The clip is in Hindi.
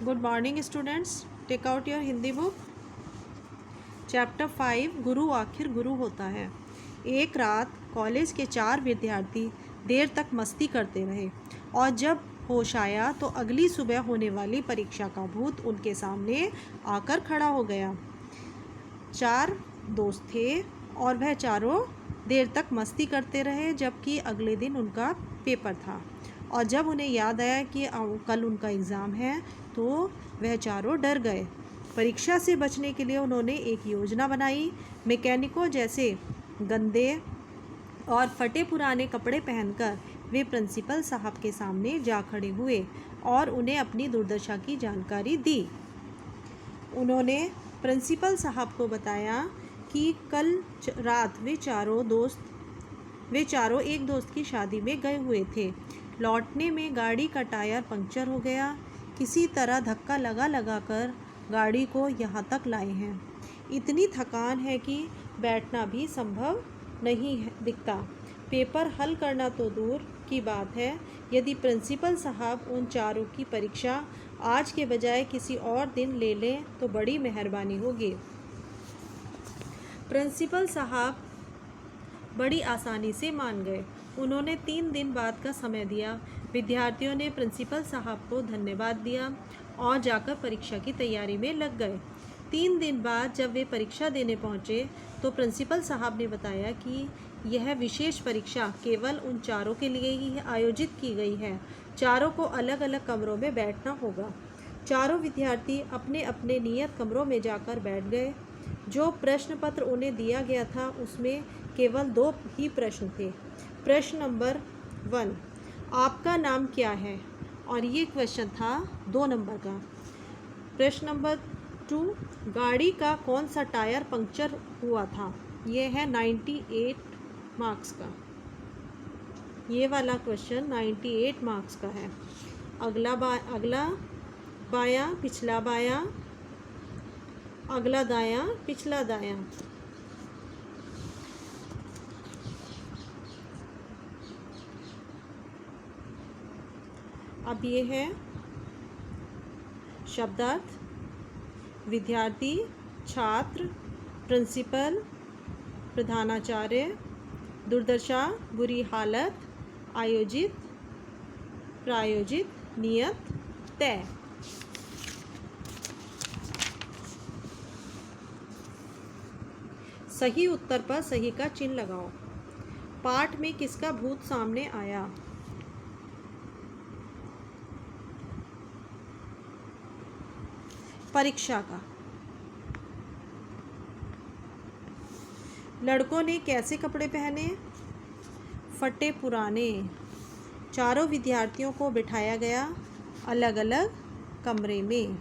Good morning students, take out your Hindi book. Chapter 5 गुरु आखिर गुरु होता है। एक रात कॉलेज के 4 विद्यार्थी देर तक मस्ती करते रहे और जब होश आया तो अगली सुबह होने वाली परीक्षा का भूत उनके सामने आकर खड़ा हो गया। 4 दोस्त थे और वह चारों देर तक मस्ती करते रहे जबकि अगले दिन उनका पेपर था। और जब उन्हें याद आया कि कल उनका एग्ज़ाम है तो वह चारों डर गए। परीक्षा से बचने के लिए उन्होंने एक योजना बनाई। मैकेनिकों जैसे गंदे और फटे पुराने कपड़े पहनकर वे प्रिंसिपल साहब के सामने जा खड़े हुए और उन्हें अपनी दुर्दशा की जानकारी दी। उन्होंने प्रिंसिपल साहब को बताया कि कल रात वे चारों एक दोस्त की शादी में गए हुए थे। लौटने में गाड़ी का टायर पंक्चर हो गया। किसी तरह धक्का लगा कर गाड़ी को यहाँ तक लाए हैं। इतनी थकान है कि बैठना भी संभव नहीं दिखता। पेपर हल करना तो दूर की बात है, यदि प्रिंसिपल साहब उन चारों की परीक्षा आज के बजाय किसी और दिन ले लें तो बड़ी मेहरबानी होगी। प्रिंसिपल साहब बड़ी आसानी से मान गए। उन्होंने 3 दिन बाद का समय दिया। विद्यार्थियों ने प्रिंसिपल साहब को धन्यवाद दिया और जाकर परीक्षा की तैयारी में लग गए। 3 दिन बाद जब वे परीक्षा देने पहुंचे तो प्रिंसिपल साहब ने बताया कि यह विशेष परीक्षा केवल उन चारों के लिए ही आयोजित की गई है। चारों को अलग अलग कमरों में बैठना होगा। चारों विद्यार्थी अपने अपने नियत कमरों में जाकर बैठ गए। जो प्रश्न पत्र उन्हें दिया गया था उसमें केवल 2 ही प्रश्न थे। प्रश्न नंबर 1, आपका नाम क्या है, और ये क्वेश्चन था 2 नंबर का। प्रश्न नंबर 2, गाड़ी का कौन सा टायर पंक्चर हुआ था, ये है 98 मार्क्स का। ये वाला क्वेश्चन 98 मार्क्स का है। अगला बायां पिछला बायां, अगला दायां पिछला दायां। अब ये है शब्दार्थ। विद्यार्थी, छात्र, प्रिंसिपल, प्रधानाचार्य, दुर्दशा, बुरी हालत, आयोजित, प्रायोजित, नियत, तय। सही उत्तर पर सही का चिन्ह लगाओ। पाठ में किसका भूत सामने आया? परीक्षा का। लड़कों ने कैसे कपड़े पहने? फटे पुराने। चारों विद्यार्थियों को बिठाया गया अलग अलग कमरे में।